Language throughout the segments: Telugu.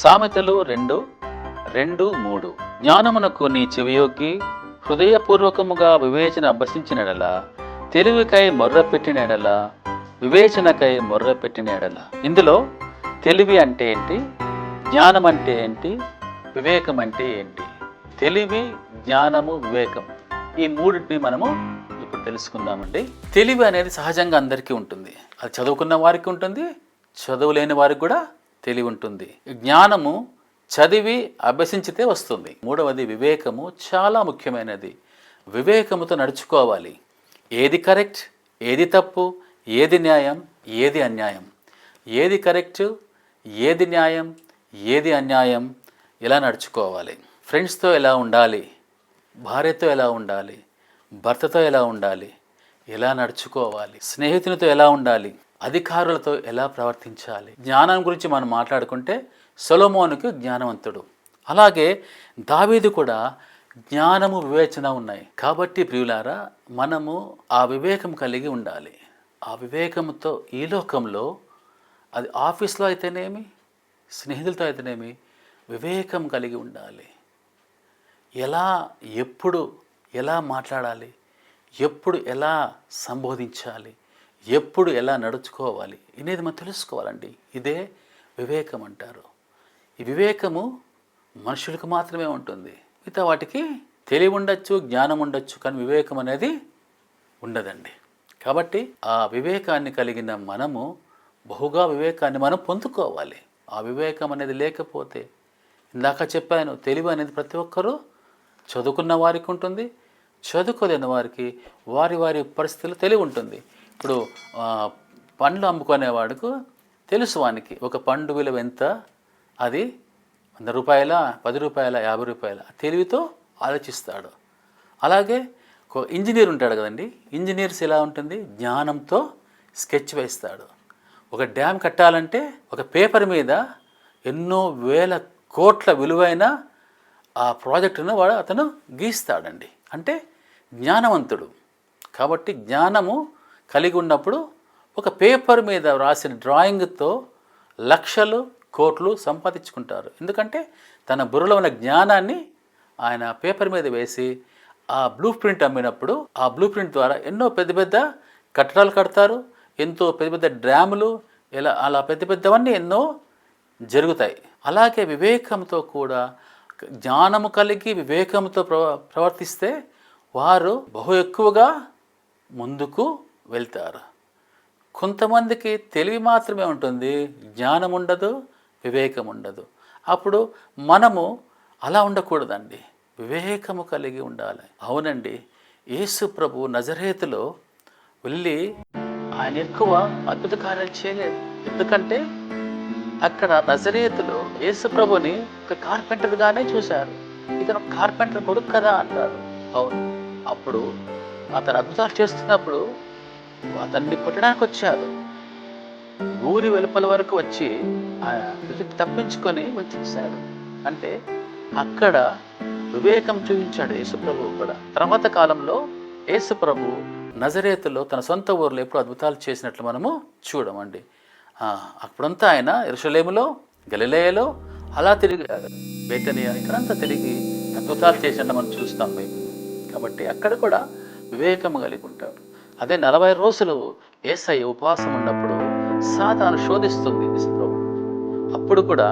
సామెతలు 2:2-3 జ్ఞానమునకు నీ చెవియొగ్గి హృదయపూర్వకముగా వివేచన అభ్యసించిన తెలివికై మొర్రపెట్టిన వివేచనకై మొర్రపెట్టిన ఇందులో తెలివి అంటే ఏంటి, జ్ఞానం అంటే ఏంటి, వివేకం అంటే ఏంటి? తెలివి, జ్ఞానము, వివేకం, ఈ మూడింటిని మనము ఇప్పుడు తెలుసుకుందామండి. తెలివి అనేది సహజంగా అందరికీ ఉంటుంది. అది చదువుకున్న వారికి ఉంటుంది, చదువులేని వారికి కూడా తెలివి ఉంటుంది. జ్ఞానము చదివి అభ్యసించితే వస్తుంది. మూడవది వివేకము, చాలా ముఖ్యమైనది. వివేకముతో నడుచుకోవాలి. ఏది కరెక్ట్, ఏది తప్పు, ఏది న్యాయం, ఏది అన్యాయం, ఏది కరెక్ట్, ఏది న్యాయం, ఏది అన్యాయం, ఎలా నడుచుకోవాలి. ఫ్రెండ్స్తో ఎలా ఉండాలి, భార్యతో ఎలా ఉండాలి, భర్తతో ఎలా ఉండాలి, ఎలా నడుచుకోవాలి, స్నేహితునితో ఎలా ఉండాలి, అధికారులతో ఎలా ప్రవర్తించాలి. జ్ఞానం గురించి మనం మాట్లాడుకుంటే సొలొమోనుకు జ్ఞానవంతుడు, అలాగే దావీదు కూడా జ్ఞానము, వివేచన ఉన్నాయి. కాబట్టి ప్రియులారా, మనము ఆ వివేకం కలిగి ఉండాలి. ఆ వివేకంతో ఈ లోకంలో, అది ఆఫీస్లో అయితేనేమి, స్నేహితులతో అయితేనేమి, వివేకం కలిగి ఉండాలి. ఎలా, ఎప్పుడు ఎలా మాట్లాడాలి, ఎప్పుడు ఎలా సంబోధించాలి, ఎప్పుడు ఎలా నడుచుకోవాలి అనేది మనం తెలుసుకోవాలండి. ఇదే వివేకం అంటారు. ఈ వివేకము మనుషులకు మాత్రమే ఉంటుంది. మిగతా వాటికి తెలివి ఉండొచ్చు, జ్ఞానం ఉండొచ్చు, కానీ వివేకం అనేది ఉండదండి. కాబట్టి ఆ వివేకాన్ని కలిగిన మనము బహుగా వివేకాన్ని మనం పొందుకోవాలి. ఆ వివేకం అనేది లేకపోతే, ఇందాక చెప్పాను, తెలివి అనేది ప్రతి ఒక్కరూ చదువుకున్న వారికి ఉంటుంది, చదువుకోలేని వారికి వారి వారి పరిస్థితుల్లో తెలివి ఉంటుంది. ఇప్పుడు పండ్లు అమ్ముకునేవాడికి తెలుసు, వానికి ఒక పండు విలువ ఎంత, అది 100 రూపాయల, 10 రూపాయల, 50 రూపాయల, తెలివితో ఆలోచిస్తాడు. అలాగే ఇంజనీర్ ఉంటాడు కదండి, ఇంజనీర్స్ ఎలా ఉంటుంది, జ్ఞానంతో స్కెచ్ వేస్తాడు. ఒక డ్యామ్ కట్టాలంటే ఒక పేపర్ మీద ఎన్నో వేల కోట్ల విలువైన ఆ ప్రాజెక్టును అతను గీస్తాడండి. అంటే జ్ఞానవంతుడు. కాబట్టి జ్ఞానము కలిగి ఉన్నప్పుడు ఒక పేపర్ మీద రాసిన డ్రాయింగ్తో లక్షలు, కోట్లు సంపాదించుకుంటారు. ఎందుకంటే తన బుర్రలో ఉన్న జ్ఞానాన్ని ఆయన పేపర్ మీద వేసి ఆ బ్లూ ప్రింట్ అమ్మినప్పుడు, ఆ బ్లూ ప్రింట్ ద్వారా ఎన్నో పెద్ద పెద్ద కట్టడాలు కడతారు, ఎంతో పెద్ద పెద్ద డ్యాములు, ఇలా అలా పెద్ద పెద్దవన్నీ ఎన్నో జరుగుతాయి. అలాగే వివేకంతో కూడా, జ్ఞానము కలిగి వివేకంతో ప్రవర్తిస్తే వారు బహు ఎక్కువగా ముందుకు వెళ్తారు. కొంతమందికి తెలివి మాత్రమే ఉంటుంది, జ్ఞానం ఉండదు, వివేకం ఉండదు. అప్పుడు మనము అలా ఉండకూడదండి, వివేకము కలిగి ఉండాలి. అవునండి, యేసు ప్రభు నజరేతులో వెళ్ళి ఆయన ఎక్కువ అద్భుత కార్యాలు చేయలేదు. ఎందుకంటే అక్కడ నజరేతులో యేసు ప్రభుని ఒక కార్పెంటర్గానే చూశారు. ఇతను కార్పెంటర్ కొడుకు కదా అంటారు. అవును, అప్పుడు అతను అద్భుతాలు చేస్తున్నప్పుడు అతన్ని కొట్టడానికి వచ్చారు. ఊరి వెలుపల వరకు వచ్చి తప్పించుకొని వచ్చేసాడు. అంటే అక్కడ వివేకం చూపించాడు యేసుప్రభు కూడా. తర్వాత కాలంలో యేసుప్రభు నజరేతులో తన సొంత ఊర్లో ఎప్పుడు అద్భుతాలు చేసినట్లు మనము చూడమండి. అప్పుడంతా ఆయన యెరూషలేములో, గలిలయలో, అలా తిరిగి బేతనియా, ఇక్కడంతా తిరిగి అద్భుతాలు చేసినట్టు మనం చూస్తాం మేము. కాబట్టి అక్కడ కూడా వివేకము కలిగి ఉంటాడు. అదే 40 రోజులు యేసయ్య ఉపవాసం ఉన్నప్పుడు సాతాను శోధిస్తుంది యేసుప్రభు. అప్పుడు కూడా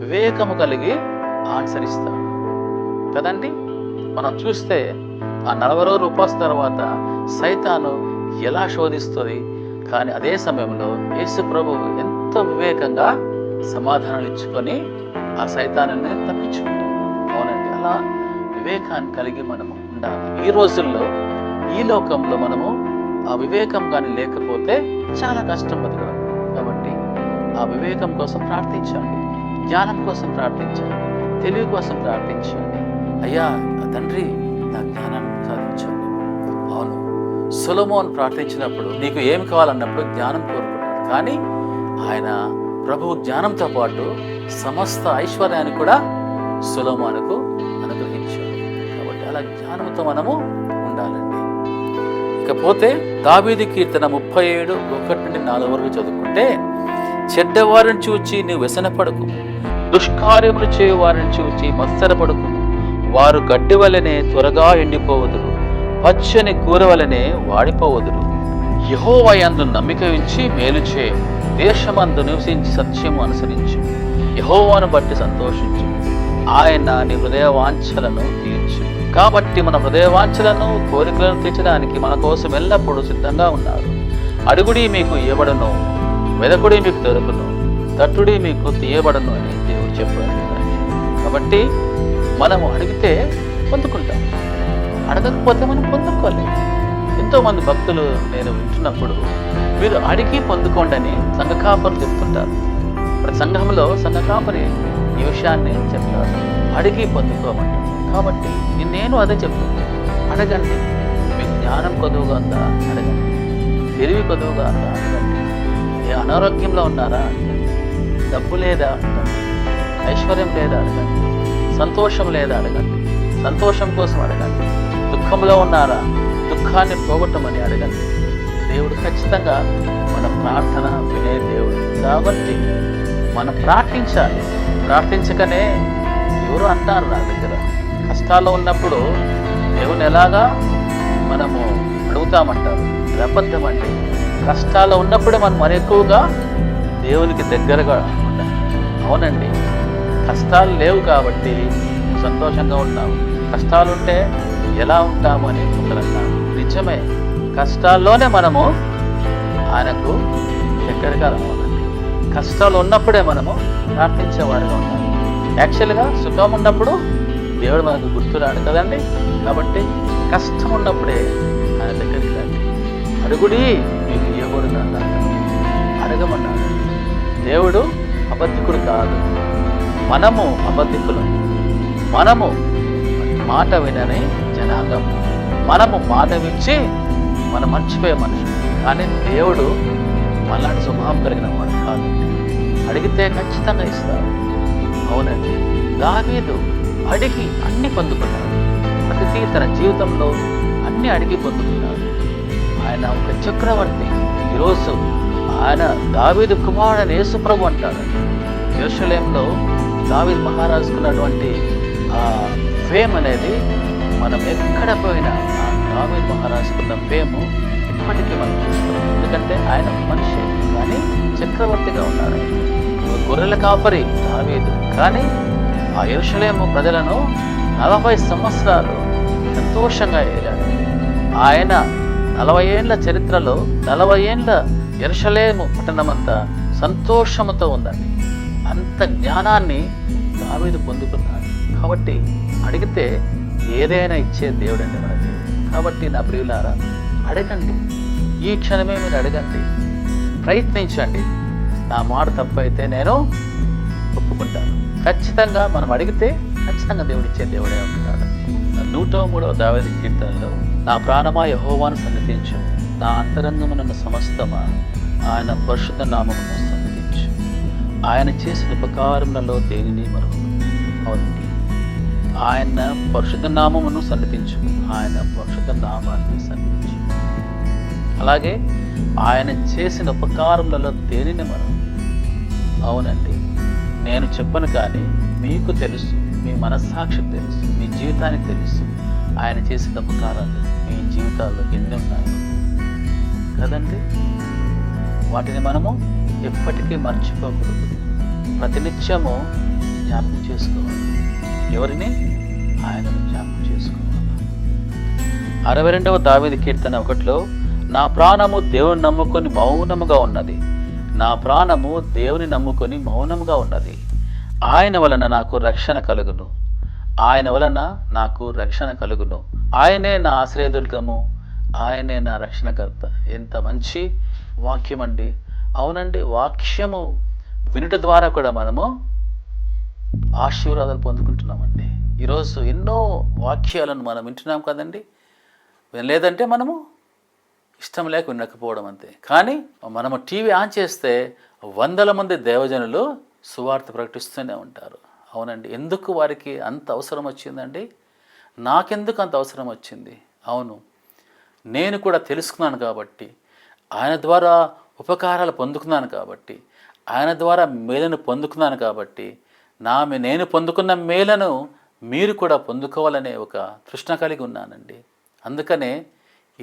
వివేకము కలిగి ఆన్సరిస్తాడు కదండి. మనం చూస్తే ఆ 40 రోజులు ఉపవాసం తర్వాత సైతాను ఎలా శోధిస్తుంది, కానీ అదే సమయంలో యేసు ప్రభు ఎంతో వివేకంగా సమాధానాలు ఇచ్చుకొని ఆ సైతాన్ని తప్పించుకుంటాం. అవునండి, అలా వివేకాన్ని కలిగి మనము ఉండాలి. ఈ రోజుల్లో, ఈ లోకంలో మనము ఆ వివేకం కానీ లేకపోతే చాలా కష్టం బతకడం. కాబట్టి ఆ వివేకం కోసం ప్రార్థించండి, జ్ఞానం కోసం ప్రార్థించండి, తెలివి కోసం ప్రార్థించండి. అయ్యా తండ్రి, నా జ్ఞానాన్ని సాధించండి. అవును, సొలొమోను ప్రార్థించినప్పుడు నీకు ఏమి కావాలన్నప్పుడు జ్ఞానం కోరుకున్నాడు. కానీ ఆయన ప్రభువు జ్ఞానంతో పాటు సమస్త ఐశ్వర్యాన్ని కూడా సొలొమోనుకు అనుగ్రహించాడు. కాబట్టి అలా జ్ఞానంతో మనము ఉండాలండి. ఇకపోతే దావీదు కీర్తన 37:1-4 వరకు చదువుకుంటే, చెడ్డవారిని చూచి నువ్వు వ్యసనపడకు, దుష్కార్యములు చేయు వారిని చూచి మత్సరపడుకుము. వారు గడ్డి వలెనే త్వరగా ఎండిపోవదురు, పచ్చని కూర వలెనే వాడిపోవదురు. యెహోవా యందు నమ్మిక ఉంచి మేలు చేయము, దేశమందు నివసించి సత్యము అనుసరించు. యెహోవాను బట్టి సంతోషించు, ఆయన నీ హృదయ వాంఛలను తీర్చు. కాబట్టి మన హృదయ వాంఛలను, కోరికలను తీర్చడానికి మన కోసం ఎల్లప్పుడూ సిద్ధంగా ఉన్నారు. అడుగుడి మీకు ఇవ్వబడును, వెదకుడి మీకు దొరుకును, తట్టుడి మీకు తీయబడను అని దేవుడు చెప్పాడు. కాబట్టి మనము అడిగితే పొందుకుంటాం, అడగకపోతే మనం పొందుకోలేదు. ఎంతోమంది భక్తులు నేను వింటున్నప్పుడు మీరు అడిగి పొందుకోండి అని సంఘ కాపరులు చెప్తుంటారు. ప్రతి సంఘంలో సంఘ కాపరి ఈ విషయాన్ని చెప్తారు, అడిగి పొందుకోమంటారు. కాబట్టి నేను అదే చెప్తున్నాను, అడగండి. మీకు జ్ఞానం కొదువుగా ఉందా అడగండి, తెలివి కొదువుగా ఉందా అడగండి, ఏ అనారోగ్యంలో ఉన్నారా అడగండి, డబ్బు లేదా అడగండి, ఐశ్వర్యం లేదా అడగండి, సంతోషం లేదా అడగండి, సంతోషం కోసం అడగండి, దుఃఖంలో ఉన్నారా దుఃఖాన్ని పోగొట్టమని అడగండి. దేవుడు ఖచ్చితంగా మన ప్రార్థన వినే దేవుడు. కాబట్టి మనం ప్రార్థించాలి. ప్రార్థించకనే ఎవరు అంటారు నా దగ్గర కష్టాల్లో ఉన్నప్పుడు దేవుని ఎలాగా మనము అడుగుతామంటారు. అబద్ధం అండి. కష్టాల్లో ఉన్నప్పుడే మనం మరి ఎక్కువగా దేవునికి దగ్గరగా ఉండాలి. అవునండి, కష్టాలు లేవు కాబట్టి సంతోషంగా ఉంటాము. కష్టాలుంటే ఎలా ఉంటాము అని కొందరన్నారు. నిజమే, కష్టాల్లోనే మనము ఆయనకు దగ్గరగా రావాలండి. కష్టాలు ఉన్నప్పుడే మనము ప్రార్థించేవారుగా ఉండాలి. యాక్చువల్గా సుఖం ఉన్నప్పుడు దేవుడు మనకు గుర్తురాడు కదండి. కాబట్టి కష్టం ఉన్నప్పుడే ఆయన దగ్గరికి రండి. అడుగుడి మీకు ఇవ్వబడును అన్నాడు, అడగమన్నాడు. దేవుడు అబద్ధికుడు కాదు, మనము అబద్ధికులం. మనము మాట వినని జనాంగం, మనము మాట విచ్చి మనం మర్చిపోయే మనుషులు. కానీ దేవుడు మనలాంటి స్వభావం కలిగిన వాడు కాదు. అడిగితే ఖచ్చితంగా ఇస్తాడు. అవునండి, దావీదు అడిగి అన్ని పొందుకున్నాడు. ప్రతిదీ తన జీవితంలో అన్ని అడిగి పొందుకున్నాడు. ఆయన ఒక చక్రవర్తి. ఈరోజు ఆయన దావీదు కుమారుడని యేసు ప్రభు అంటాడు. యెరూషలేములో దావీదు మహారాజుకున్నటువంటి ఫేమ్ అనేది మనం ఎక్కడ పోయినా ఆ దావీదు మహారాజుకున్న ఫేమ్ ఇప్పటికీ మనం చూస్తున్నాం. ఎందుకంటే ఆయన మనిషి కానీ చక్రవర్తిగా ఉన్నాడు. గొర్రెల కాపరి దావీదు, కానీ ఆ యెరూషలేము ప్రజలను 40 సంవత్సరాలు సంతోషంగా ఏలాడు. ఆయన 40 ఏళ్ల చరిత్రలో 40 ఏళ్ల యెరూషలేము పట్టణమంతా సంతోషముతో ఉందండి. అంత జ్ఞానాన్ని దావీదు పొందుకున్నాడు. కాబట్టి అడిగితే ఏదైనా ఇచ్చే దేవుడు అండి మన దేవుడు. కాబట్టి నా ప్రియులారా, అడగండి. ఈ క్షణమే మీరు అడగండి, ప్రయత్నించండి. నా మాట తప్పైతే నేను ఒప్పుకుంటాను. ఖచ్చితంగా మనం అడిగితే ఖచ్చితంగా దేవుడు ఇచ్చే దేవుడే ఉంటాడు. 103వ దావీదు కీర్తనలో, నా ప్రాణమా యెహోవాను సన్నిధించు, నా అంతరంగమున సమస్తమా ఆయన పరిశుద్ధ నామమును సన్నిధించు. ఆయన చేసిన ఉపకారములలో దేనిని మరొకటి. అవునండి, ఆయన పరిశుద్ధ నామమును సన్నిధించు, ఆయన పరిశుద్ధ నామాన్ని సన్నిధించు. అలాగే ఆయన చేసిన ఉపకారములలో దేనిని మనం. అవునండి, నేను చెప్పను కానీ మీకు తెలుసు, మీ మనస్సాక్షికి తెలుసు, మీ జీవితానికి తెలుసు ఆయన చేసిన ఉపకారాలు మీ జీవితాల్లో ఎన్ని ఉన్నాయి కదండి. వాటిని మనము ఎప్పటికీ మర్చిపోకూడదు. ప్రతినిత్యము జ్ఞాపకం చేసుకోవాలి. ఎవరిని? ఆయనను జ్ఞాపకం చేసుకోవాలి. 62వ దావీదు కీర్తన 1లో, నా ప్రాణము దేవుని నమ్ముకొని మౌనముగా ఉన్నది, నా ప్రాణము దేవుని నమ్ముకొని మౌనముగా ఉన్నది. ఆయన వలన నాకు రక్షణ కలుగును, ఆయన వలన నాకు రక్షణ కలుగును. ఆయనే నా ఆశ్రయదుర్గము, ఆయనే నా రక్షణకర్త. ఎంత మంచి వాక్యం అండి. అవునండి, వాక్యము వినుట ద్వారా కూడా మనము ఆశీర్వాదాలు పొందుకుంటున్నామండి. ఈరోజు ఎన్నో వాక్యాలను మనం వింటున్నాం కదండి. లేదంటే మనము ఇష్టం లేక వినకపోవడం అంతే. కానీ మనము టీవీ ఆన్ చేస్తే 100 మంది దేవజనులు సువార్త ప్రకటిస్తూనే ఉంటారు. అవునండి, ఎందుకు వారికి అంత అవసరం వచ్చిందండి? నాకెందుకు అంత అవసరం వచ్చింది? అవును, నేను కూడా తెలుసుకున్నాను కాబట్టి, ఆయన ద్వారా ఉపకారాలు పొందుకున్నాను కాబట్టి, ఆయన ద్వారా మేలును పొందుకున్నాను కాబట్టి నేను పొందుకున్న మేలను మీరు కూడా పొందుకోవాలనే ఒక తృష్ణ కలిగి ఉన్నానండి. అందుకనే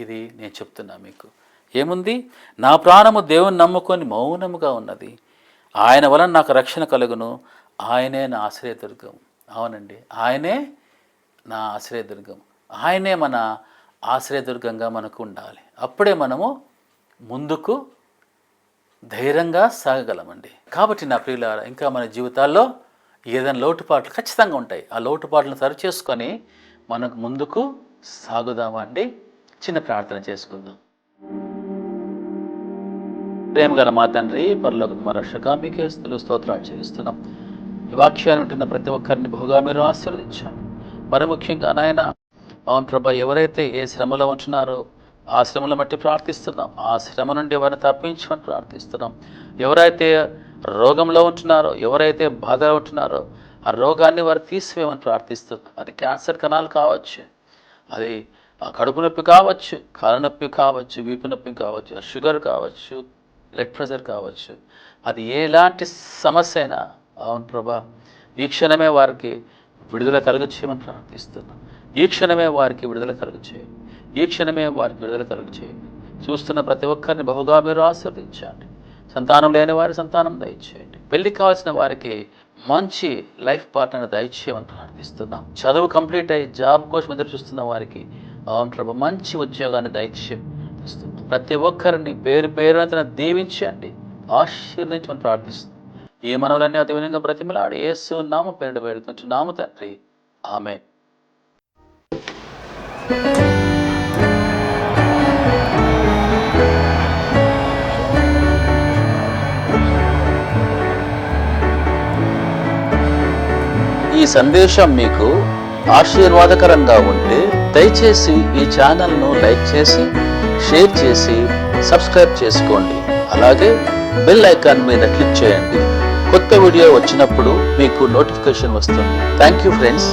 ఇది నేను చెప్తున్నా మీకు. ఏముంది? నా ప్రాణము దేవుని నమ్ముకొని మౌనముగా ఉన్నది, ఆయన వలన నాకు రక్షణ కలుగును, ఆయనే నా ఆశ్రయదుర్గం. అవునండి, ఆయనే నా ఆశ్రయదుర్గం. ఆయనే మన ఆశ్రయదుర్గంగా మనకు ఉండాలి. అప్పుడే మనము ముందుకు ధైర్యంగా సాగగలమండి. కాబట్టి నా ప్రియులారా, ఇంకా మన జీవితాల్లో ఏదైనా లోటుపాట్లు ఖచ్చితంగా ఉంటాయి. ఆ లోటుపాట్లను సరిచేసుకొని మనకు ముందుకు సాగుదామండి. చిన్న ప్రార్థన చేసుకుందాం. ప్రేమ గల మా తండ్రి, పరలోకపు మా రక్షక, మీకే స్తుతులు స్తోత్రాలు చెల్లిస్తున్నాం. ఈ వాక్యాన్ని ఉంటున్న ప్రతి ఒక్కరిని బహుగా మీరు ఆశీర్వదించారు. మరి ముఖ్యంగా నాయన, అవును ప్రభా, ఎవరైతే ఏ శ్రమలో ఉంటున్నారో ఆ శ్రమల బట్టి ప్రార్థిస్తున్నాం. ఆ శ్రమ నుండి ఎవరిని తప్పించమని ప్రార్థిస్తున్నాం. ఎవరైతే రోగంలో ఉంటున్నారో, ఎవరైతే బాధలో ఉంటున్నారో ఆ రోగాన్ని వారు తీసివేయమని ప్రార్థిస్తున్నాం. అది క్యాన్సర్ కణాలు కావచ్చు, అది కడుపు నొప్పి కావచ్చు, కాళ్ళ నొప్పి కావచ్చు, వీపు నొప్పి కావచ్చు, షుగర్ కావచ్చు, బ్లడ్ ప్రెషర్ కావచ్చు, అది ఎలాంటి సమస్య అయినా అవును ప్రభా, ఈ క్షణమే వారికి విడుదల కలుగచేయమని ప్రార్థిస్తున్నాం. ఈ క్షణమే వారికి విడుదల కలుగచేయండి. ఈ క్షణమే వారికి విడుదల కలుగచేయండి. చూస్తున్న ప్రతి ఒక్కరిని బహుగా మీరు ఆశీర్వదించండి. సంతానం లేని వారి సంతానం దయచేయండి. పెళ్లి కావాల్సిన వారికి మంచి లైఫ్ పార్ట్నర్ దయచేయమని ప్రార్థిస్తున్నాం. చదువు కంప్లీట్ అయ్యి జాబ్ కోసం ఎదురు చూస్తున్న వారికి అవును ప్రభు మంచి ఉద్యోగాన్ని దయచేస్తున్నాం. ప్రతి ఒక్కరిని పేరు పేరున దీవించండి, ఆశీర్వదించమని ప్రార్థిస్తున్నాం. ఈ మనవులన్నీ అతి వినంగా బ్రతిమలాడి యేసు నామ పేరు వేడుకుంటున్నాము తండ్రి, ఆమేన్. ఈ సందేశం మీకు ఆశీర్వాదకరంగా ఉంటే దయచేసి ఈ ఛానల్ను లైక్ చేసి, షేర్ చేసి, సబ్స్క్రైబ్ చేసుకోండి. అలాగే బెల్ ఐకాన్ మీద క్లిక్ చేయండి. కొత్త వీడియో వచ్చినప్పుడు మీకు నోటిఫికేషన్ వస్తుంది. Thank you friends.